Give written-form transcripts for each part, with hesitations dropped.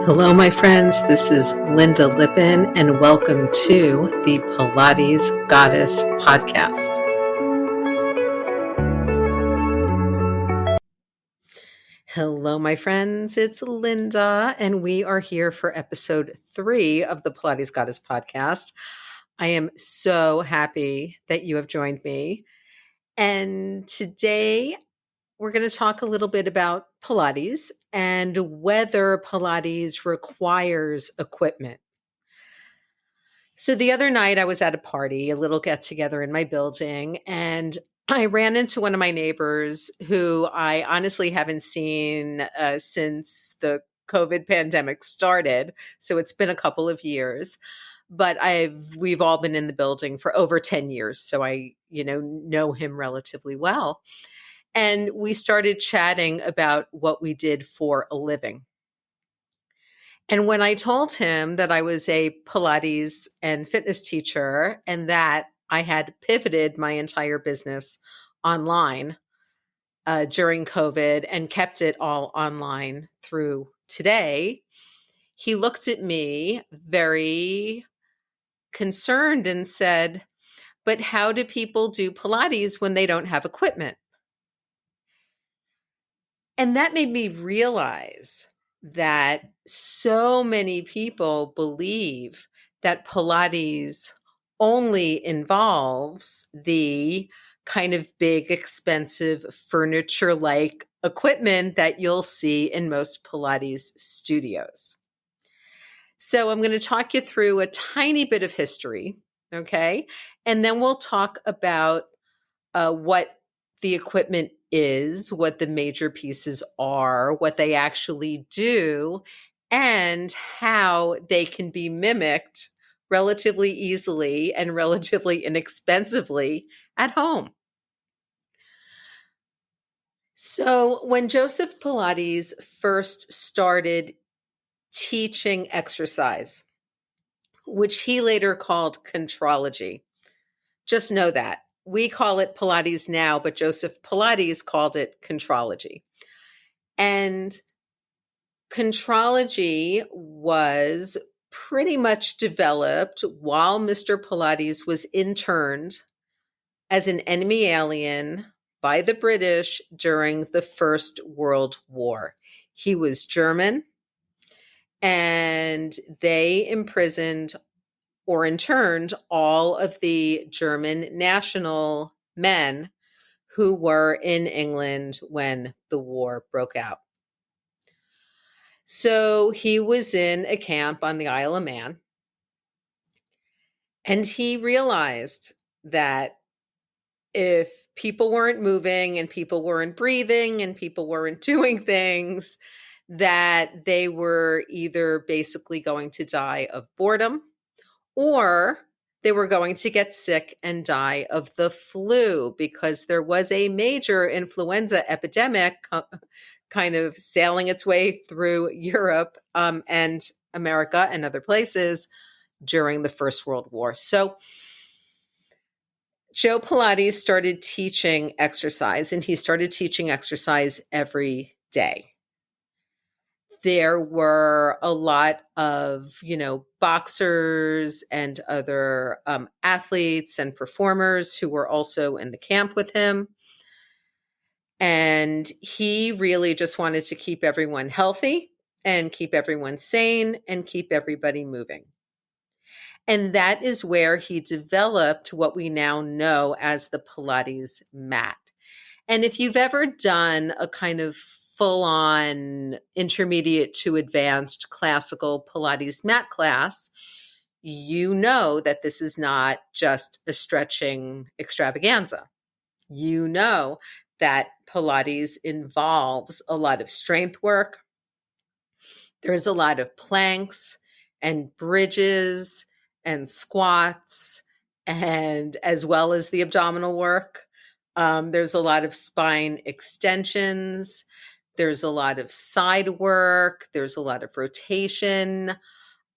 Hello, my friends. This is Lynda Lippin, and welcome to the Pilates Goddess podcast. Hello, my friends. It's Lynda, and we are here for episode 3 of the Pilates Goddess podcast. I am so happy that you have joined me. And today we're going to talk a little bit about Pilates and whether Pilates requires equipment. So the other night I was at a party, a little get together in my building, and I ran into one of my neighbors who I honestly haven't seen since the COVID pandemic started. So it's been a couple of years, but we've all been in the building for over 10 years. So I, know him relatively well. And we started chatting about what we did for a living. And when I told him that I was a Pilates and fitness teacher and that I had pivoted my entire business online during COVID and kept it all online through today, he looked at me very concerned and said, "But how do people do Pilates when they don't have equipment?" And that made me realize that so many people believe that Pilates only involves the kind of big, expensive furniture-like equipment that you'll see in most Pilates studios. So I'm going to talk you through a tiny bit of history, okay? And then we'll talk about what the equipment is, what the major pieces are, what they actually do, and how they can be mimicked relatively easily and relatively inexpensively at home. So when Joseph Pilates first started teaching exercise, which he later called contrology, just know that. We call it Pilates now, but Joseph Pilates called it contrology. And contrology was pretty much developed while Mr. Pilates was interned as an enemy alien by the British during the First World War. He was German, and they imprisoned or interned all of the German national men who were in England when the war broke out. So he was in a camp on the Isle of Man, and he realized that if people weren't moving and people weren't breathing and people weren't doing things, that they were either basically going to die of boredom or they were going to get sick and die of the flu, because there was a major influenza epidemic kind of sailing its way through Europe and America and other places during the First World War. So Joe Pilates started teaching exercise, and he started teaching exercise every day. There were a lot of, boxers and other athletes and performers who were also in the camp with him. And he really just wanted to keep everyone healthy and keep everyone sane and keep everybody moving. And that is where he developed what we now know as the Pilates mat. And if you've ever done a kind of full-on intermediate to advanced classical Pilates mat class, you know that this is not just a stretching extravaganza. You know that Pilates involves a lot of strength work. There's a lot of planks and bridges and squats, and as well as the abdominal work. There's a lot of spine extensions. There's a lot of side work. There's a lot of rotation.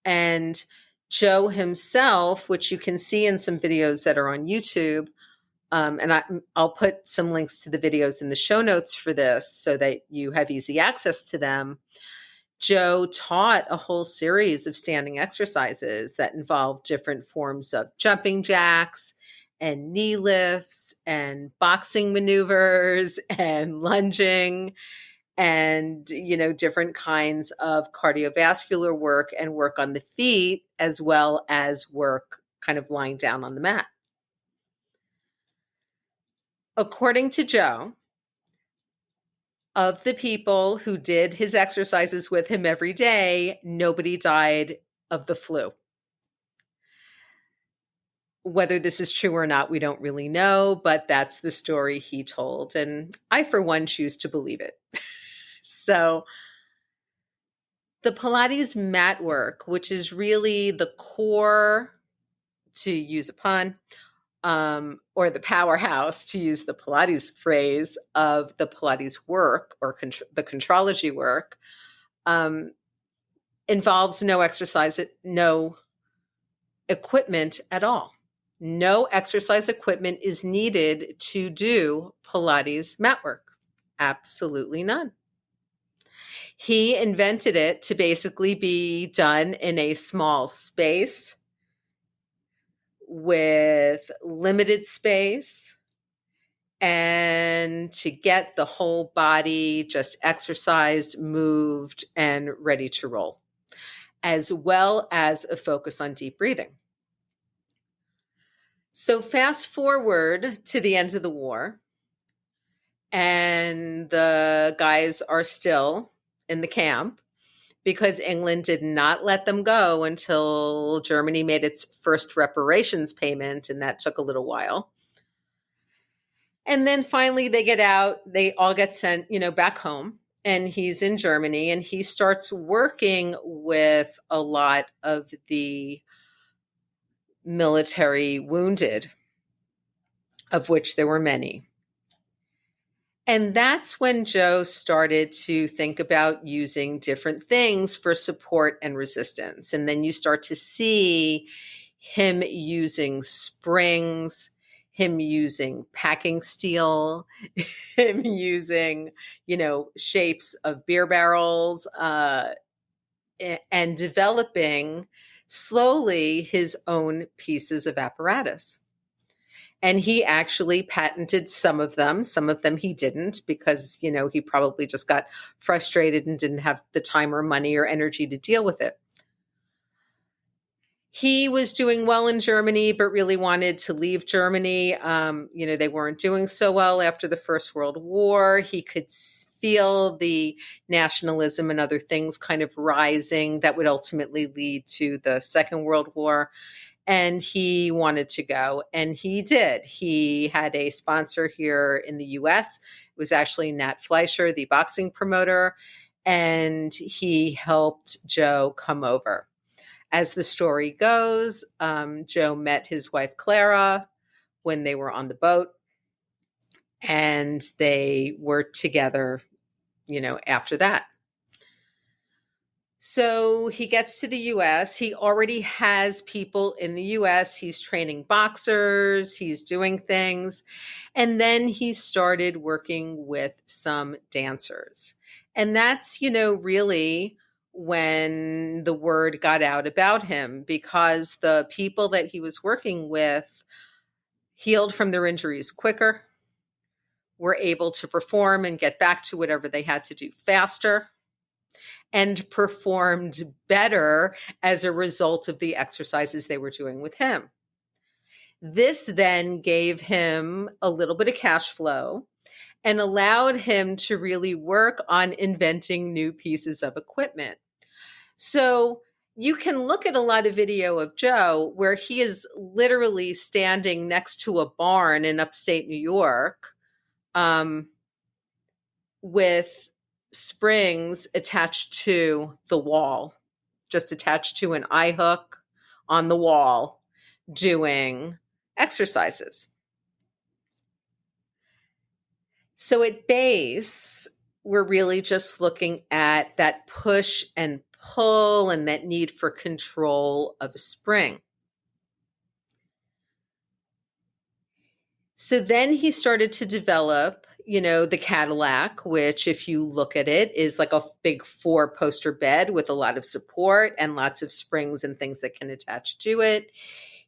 And Joe himself, which you can see in some videos that are on YouTube, and I'll put some links to the videos in the show notes for this so that you have easy access to them. Joe taught a whole series of standing exercises that involved different forms of jumping jacks and knee lifts and boxing maneuvers and lunging and, different kinds of cardiovascular work and work on the feet, as well as work kind of lying down on the mat. According to Joe, of the people who did his exercises with him every day, nobody died of the flu. Whether this is true or not, we don't really know, but that's the story he told. And I, for one, choose to believe it. So the Pilates mat work, which is really the core, to use a pun, or the powerhouse, to use the Pilates phrase, of the Pilates work or the contrology work, involves no exercise, no equipment at all. No exercise equipment is needed to do Pilates mat work. Absolutely none. He invented it to basically be done in a small space with limited space and to get the whole body just exercised, moved, and ready to roll, as well as a focus on deep breathing. So fast forward to the end of the war, and the guys are still in the camp because England did not let them go until Germany made its first reparations payment, and that took a little while. And then finally they get out, they all get sent, back home, and he's in Germany, and he starts working with a lot of the military wounded, of which there were many. And that's when Joe started to think about using different things for support and resistance. And then you start to see him using springs, him using packing steel, him using, shapes of beer barrels, and developing slowly his own pieces of apparatus. And he actually patented some of them. Some of them he didn't because, he probably just got frustrated and didn't have the time or money or energy to deal with it. He was doing well in Germany, but really wanted to leave Germany. They weren't doing so well after the First World War. He could feel the nationalism and other things kind of rising that would ultimately lead to the Second World War. And he wanted to go, and he did. He had a sponsor here in the U.S. It was actually Nat Fleischer, the boxing promoter, and he helped Joe come over. As the story goes, Joe met his wife, Clara, when they were on the boat, and they were together, after that. So he gets to the U.S. He already has people in the U.S. He's training boxers. He's doing things. And then he started working with some dancers. And that's, really when the word got out about him, because the people that he was working with healed from their injuries quicker, were able to perform and get back to whatever they had to do faster, and performed better as a result of the exercises they were doing with him. This then gave him a little bit of cash flow and allowed him to really work on inventing new pieces of equipment. So you can look at a lot of video of Joe where he is literally standing next to a barn in upstate New York, with springs attached to the wall, just attached to an eye hook on the wall, doing exercises. So at base, we're really just looking at that push and pull and that need for control of a spring. So then he started to develop, the Cadillac, which if you look at it is like a big 4-poster bed with a lot of support and lots of springs and things that can attach to it.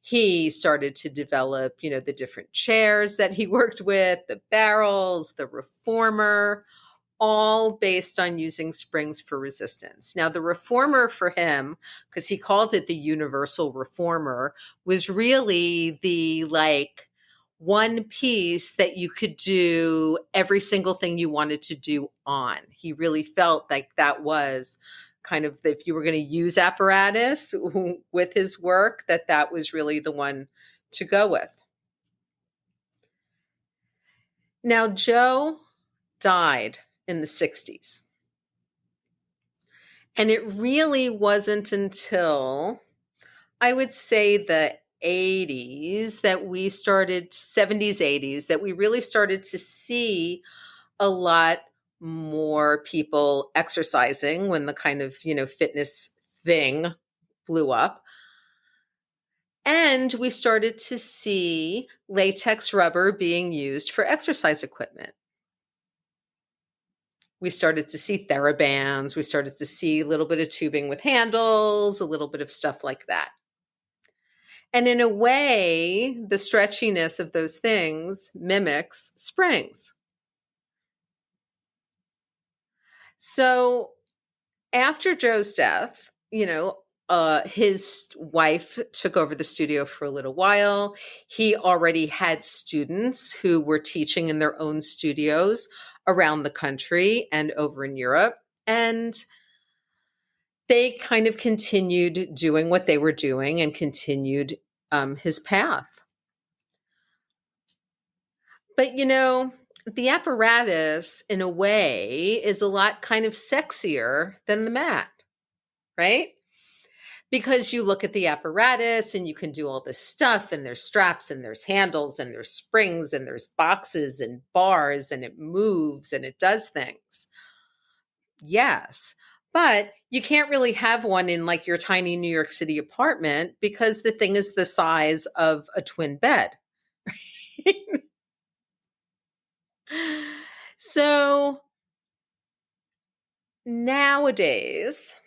He started to develop, the different chairs that he worked with, the barrels, the reformer, all based on using springs for resistance. Now, the reformer for him, because he called it the universal reformer, was really the one piece that you could do every single thing you wanted to do on. He really felt like that was kind of, if you were going to use apparatus with his work, that was really the one to go with. Now, Joe died in the 60s. And it really wasn't until, I would say, the 80s that we started, 70s, 80s, that we really started to see a lot more people exercising when the kind of, fitness thing blew up. And we started to see latex rubber being used for exercise equipment. We started to see TheraBands. We started to see a little bit of tubing with handles, a little bit of stuff like that. And in a way, the stretchiness of those things mimics springs. So after Joe's death, his wife took over the studio for a little while. He already had students who were teaching in their own studios around the country and over in Europe. And they kind of continued doing what they were doing and continued his path. But, the apparatus, in a way, is a lot kind of sexier than the mat, right? Because you look at the apparatus and you can do all this stuff, and there's straps and there's handles and there's springs and there's boxes and bars, and it moves and it does things. Yes. But you can't really have one in like your tiny New York City apartment because the thing is the size of a twin bed. So nowadays,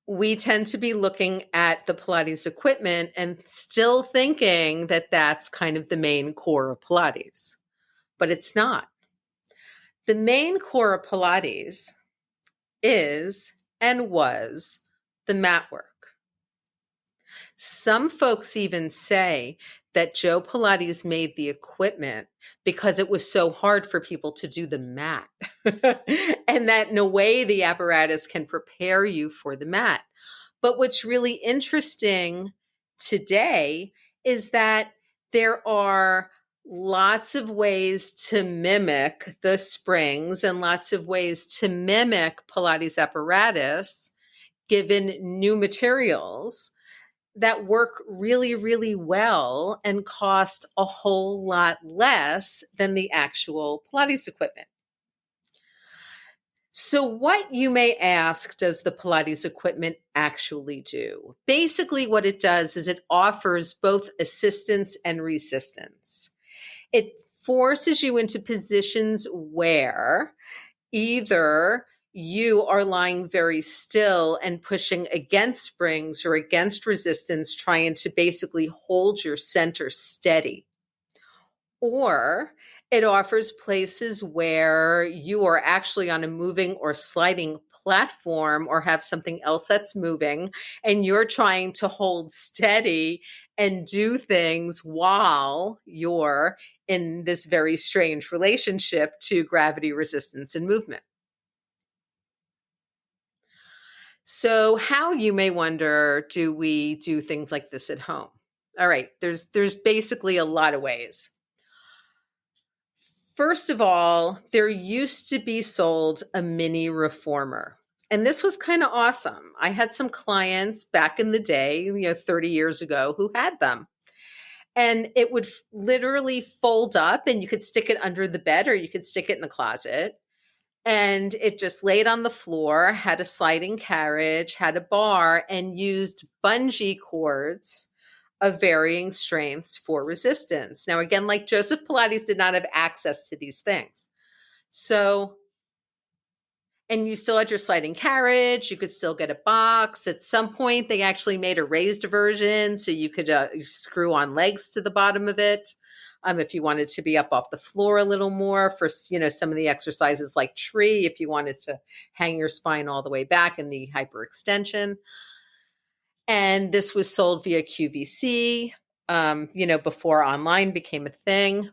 we tend to be looking at the Pilates equipment and still thinking that that's kind of the main core of Pilates, but it's not. The main core of Pilates is and was the mat work. Some folks even say that Joe Pilates made the equipment because it was so hard for people to do the mat. And that in a way, the apparatus can prepare you for the mat. But what's really interesting today is that there are lots of ways to mimic the springs and lots of ways to mimic Pilates apparatus given new materials that work really, really well and cost a whole lot less than the actual Pilates equipment. So what, you may ask, does the Pilates equipment actually do? Basically, what it does is it offers both assistance and resistance. It forces you into positions where either you are lying very still and pushing against springs or against resistance, trying to basically hold your center steady. Or it offers places where you are actually on a moving or sliding platform or have something else that's moving and you're trying to hold steady and do things while you're in this very strange relationship to gravity, resistance, and movement. So how, you may wonder, do we do things like this at home? All right, there's basically a lot of ways. First of all, there used to be sold a mini reformer. And this was kind of awesome. I had some clients back in the day, 30 years ago, who had them. And it would literally fold up and you could stick it under the bed or you could stick it in the closet. And it just laid on the floor, had a sliding carriage, had a bar, and used bungee cords of varying strengths for resistance. Now, again, like Joseph Pilates did not have access to these things. So, and you still had your sliding carriage. You could still get a box. At some point, they actually made a raised version so you could screw on legs to the bottom of it. If you wanted to be up off the floor a little more for, some of the exercises like tree, if you wanted to hang your spine all the way back in the hyperextension. And this was sold via QVC, before online became a thing.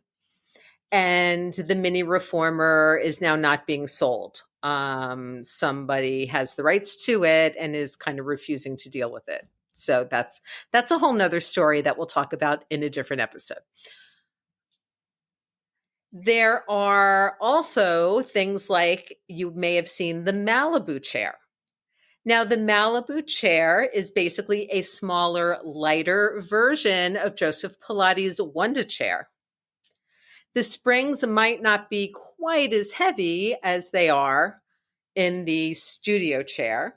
And the mini reformer is now not being sold. Somebody has the rights to it and is kind of refusing to deal with it. So that's a whole nother story that we'll talk about in a different episode. There are also things like you may have seen the Malibu chair. Now, the Malibu chair is basically a smaller, lighter version of Joseph Pilates' Wunda chair. The springs might not be quite as heavy as they are in the studio chair,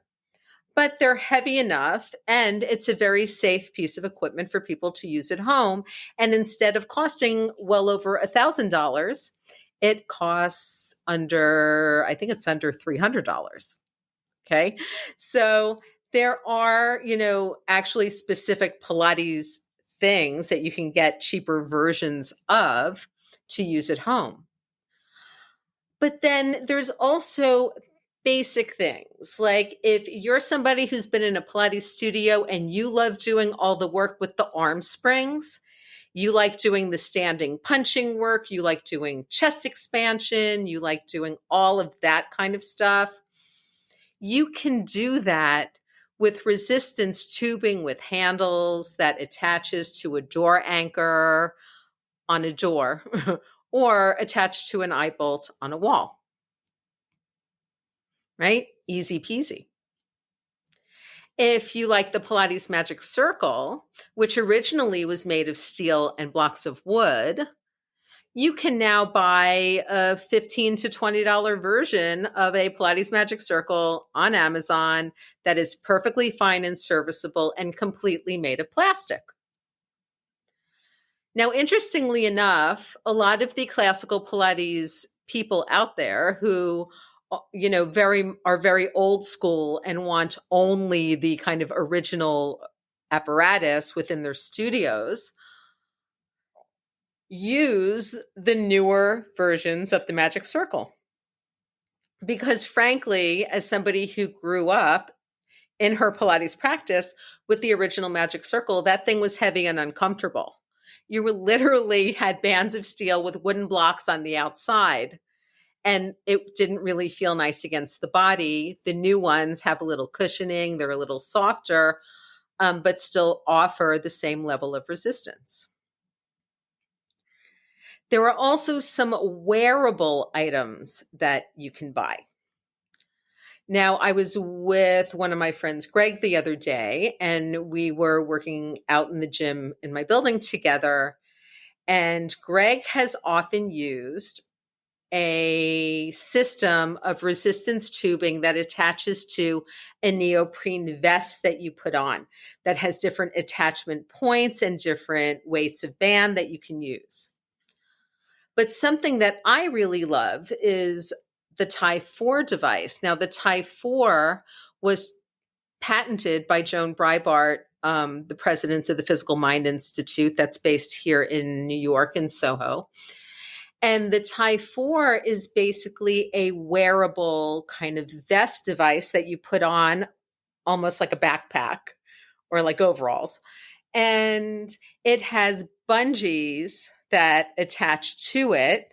but they're heavy enough, and it's a very safe piece of equipment for people to use at home. And instead of costing well over $1,000, it costs I think it's under $300. Okay. So there are, actually specific Pilates things that you can get cheaper versions of to use at home. But then there's also basic things. Like if you're somebody who's been in a Pilates studio and you love doing all the work with the arm springs, you like doing the standing punching work, you like doing chest expansion, you like doing all of that kind of stuff, you can do that with resistance tubing with handles that attaches to a door anchor on a door or attached to an eye bolt on a wall. Right? Easy peasy. If you like the Pilates Magic Circle, which originally was made of steel and blocks of wood, you can now buy a $15 to $20 version of a Pilates Magic Circle on Amazon that is perfectly fine and serviceable and completely made of plastic. Now, interestingly enough, a lot of the classical Pilates people out there who, are very old school and want only the kind of original apparatus within their studios use the newer versions of the Magic Circle. Because frankly, as somebody who grew up in her Pilates practice with the original Magic Circle, that thing was heavy and uncomfortable. You literally had bands of steel with wooden blocks on the outside, and it didn't really feel nice against the body. The new ones have a little cushioning, they're a little softer, but still offer the same level of resistance. There are also some wearable items that you can buy. Now, I was with one of my friends, Greg, the other day, and we were working out in the gym in my building together. And Greg has often used a system of resistance tubing that attaches to a neoprene vest that you put on that has different attachment points and different weights of band that you can use. But something that I really love is the Tie 4 device. Now, the Tie 4 was patented by Joan Breitbart, the president of the Physical Mind Institute that's based here in New York in Soho. And the Tie 4 is basically a wearable kind of vest device that you put on almost like a backpack or like overalls. And it has bungees that attach to it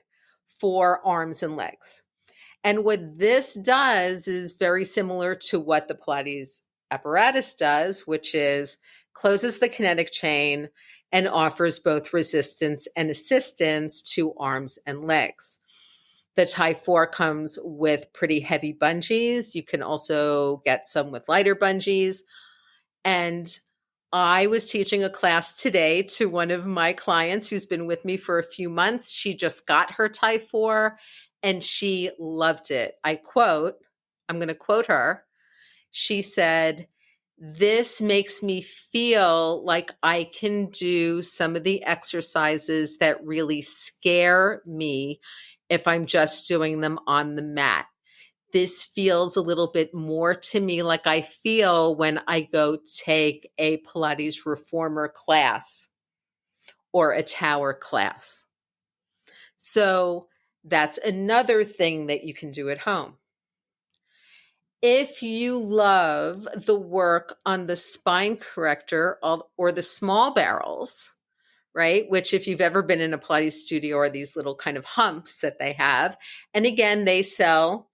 for arms and legs. And what this does is very similar to what the Pilates apparatus does, which is closes the kinetic chain and offers both resistance and assistance to arms and legs. The Tie 4 comes with pretty heavy bungees. You can also get some with lighter bungees. And I was teaching a class today to one of my clients who's been with me for a few months. She just got her Tie 4 and she loved it. I'm going to quote her. She said, This makes me feel like I can do some of the exercises that really scare me if I'm just doing them on the mat. This feels a little bit more to me like I feel when I go take a Pilates reformer class or a tower class. So that's another thing that you can do at home. If you love the work on the spine corrector or the small barrels, right? Which, if you've ever been in a Pilates studio, are these little kind of humps that they have. And again, they sell,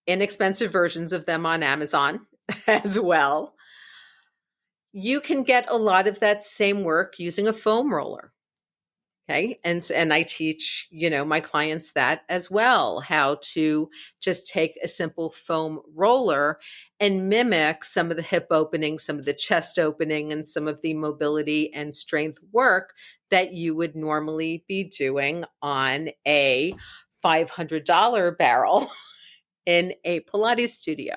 inexpensive versions of them on Amazon as well. You can get a lot of that same work using a foam roller. Okay. And I teach, my clients that as well, how to just take a simple foam roller and mimic some of the hip opening, some of the chest opening, and some of the mobility and strength work that you would normally be doing on a $500 barrel in a Pilates studio.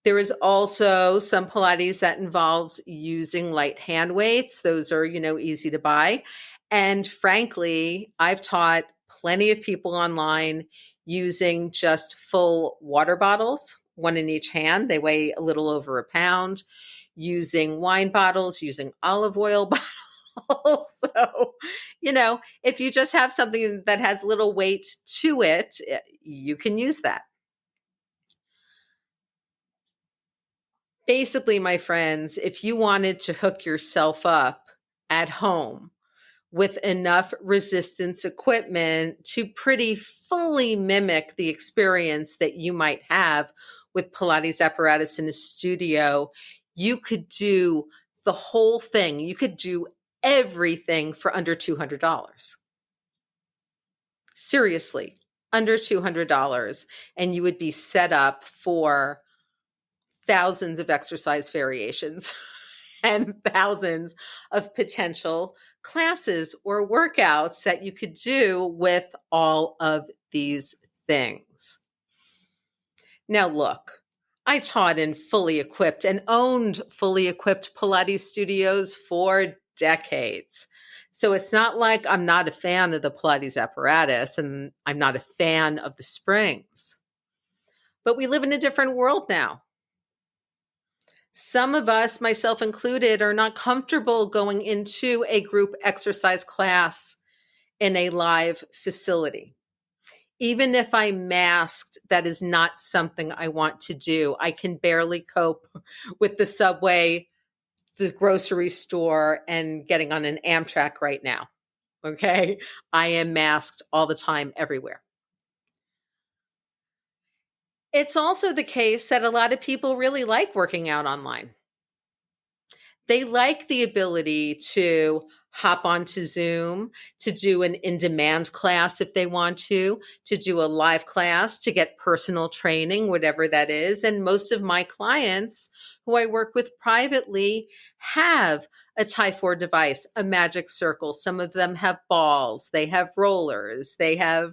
There is also some Pilates that involves using light hand weights. Those are, easy to buy. And frankly, I've taught plenty of people online using just full water bottles, one in each hand. They weigh a little over a pound, using wine bottles, using olive oil bottles. So, if you just have something that has little weight to it, you can use that. Basically, my friends, if you wanted to hook yourself up at home with enough resistance equipment to pretty fully mimic the experience that you might have with Pilates apparatus in a studio, you could do the whole thing. You could do everything for under $200. Seriously, under $200. And you would be set up for thousands of exercise variations and thousands of potential classes or workouts that you could do with all of these things. Now, look, I taught in fully equipped and owned fully equipped Pilates studios for decades. So it's not like I'm not a fan of the Pilates apparatus and I'm not a fan of the springs. But we live in a different world now. Some of us, myself included, are not comfortable going into a group exercise class in a live facility. Even if I'm masked, that is not something I want to do. I can barely cope with the subway, the grocery store, and getting on an Amtrak right now. Okay? I am masked all the time, everywhere. It's also the case that a lot of people really like working out online. They like the ability to hop onto Zoom, to do an in-demand class if they want to do a live class, to get personal training, whatever that is. And most of my clients who I work with privately have a Type-4 device, a magic circle. Some of them have balls, they have rollers, they have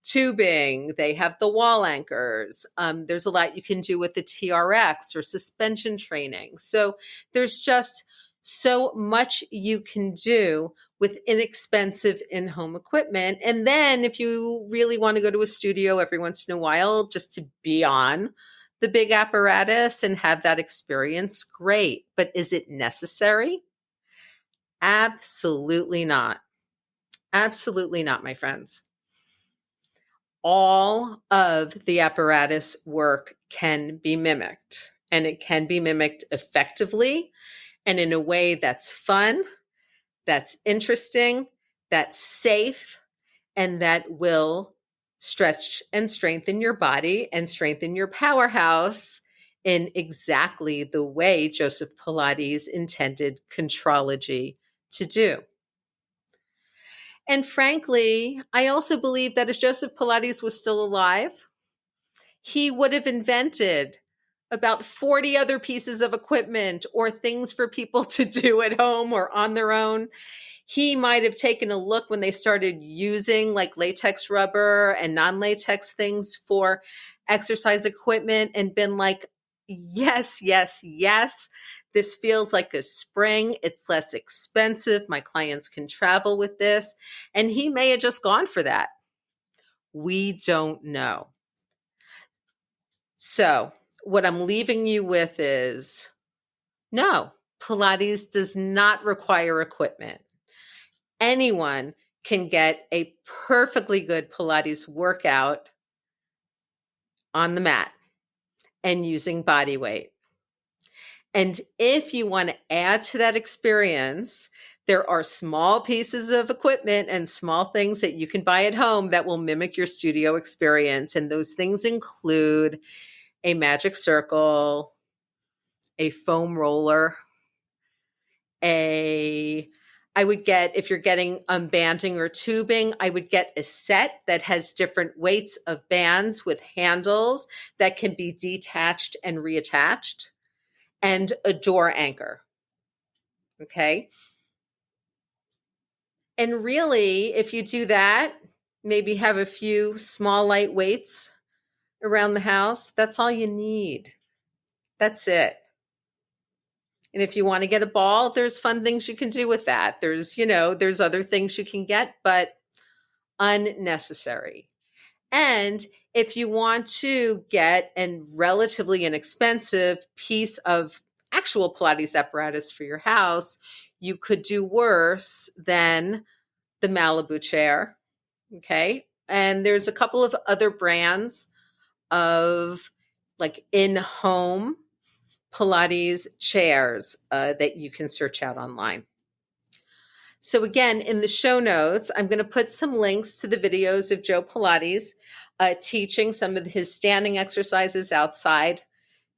tubing, they have the wall anchors. There's a lot you can do with the TRX or suspension training. So there's just so much you can do with inexpensive in-home equipment. And then if you really want to go to a studio every once in a while just to be on the big apparatus and have that experience, great. But is it necessary? Absolutely not. Absolutely not, my friends. All of the apparatus work can be mimicked, and it can be mimicked effectively and in a way that's fun, that's interesting, that's safe, and that will stretch and strengthen your body and strengthen your powerhouse in exactly the way Joseph Pilates intended Contrology to do. And frankly, I also believe that if Joseph Pilates was still alive, he would have invented about 40 other pieces of equipment or things for people to do at home or on their own. He might have taken a look when they started using like latex rubber and non-latex things for exercise equipment and been like, yes, yes, yes. This feels like a spring. It's less expensive. My clients can travel with this. And he may have just gone for that. We don't know. So, what I'm leaving you with is no, Pilates does not require equipment. Anyone can get a perfectly good Pilates workout on the mat and using body weight. And if you want to add to that experience, there are small pieces of equipment and small things that you can buy at home that will mimic your studio experience. And those things include a magic circle, a foam roller, I would get, if you're getting banding or tubing, I would get a set that has different weights of bands with handles that can be detached and reattached, and a door anchor. Okay. And really, if you do that, maybe have a few small light weights around the house, that's all you need. That's it. And if you want to get a ball, there's fun things you can do with that. There's other things you can get, but unnecessary. And if you want to get a relatively inexpensive piece of actual Pilates apparatus for your house, you could do worse than the Malibu chair. Okay. And there's a couple of other brands of like in-home Pilates chairs that you can search out online. So again, in the show notes, I'm going to put some links to the videos of Joe Pilates teaching some of his standing exercises outside,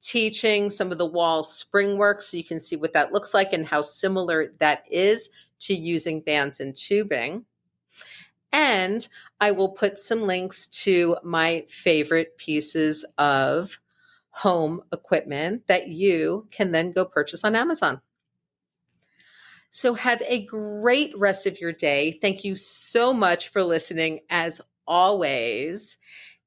teaching some of the wall spring work so you can see what that looks like and how similar that is to using bands and tubing. And I will put some links to my favorite pieces of home equipment that you can then go purchase on Amazon. So have a great rest of your day. Thank you so much for listening as always.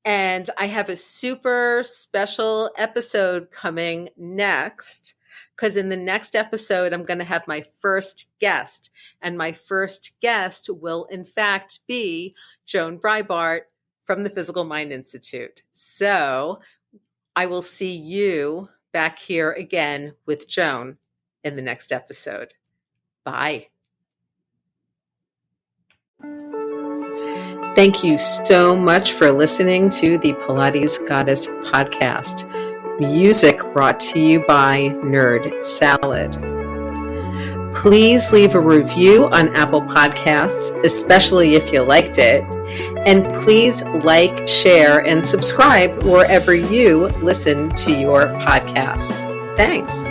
And I have a super special episode coming next, because in the next episode, I'm going to have my first guest. And my first guest will, in fact, be Joan Breitbart from the Physical Mind Institute. So I will see you back here again with Joan in the next episode. Bye. Thank you so much for listening to the Pilates Goddess podcast. Music brought to you by Nerd Salad. Please leave a review on Apple Podcasts, especially if you liked it. And please like, share, and subscribe wherever you listen to your podcasts. Thanks.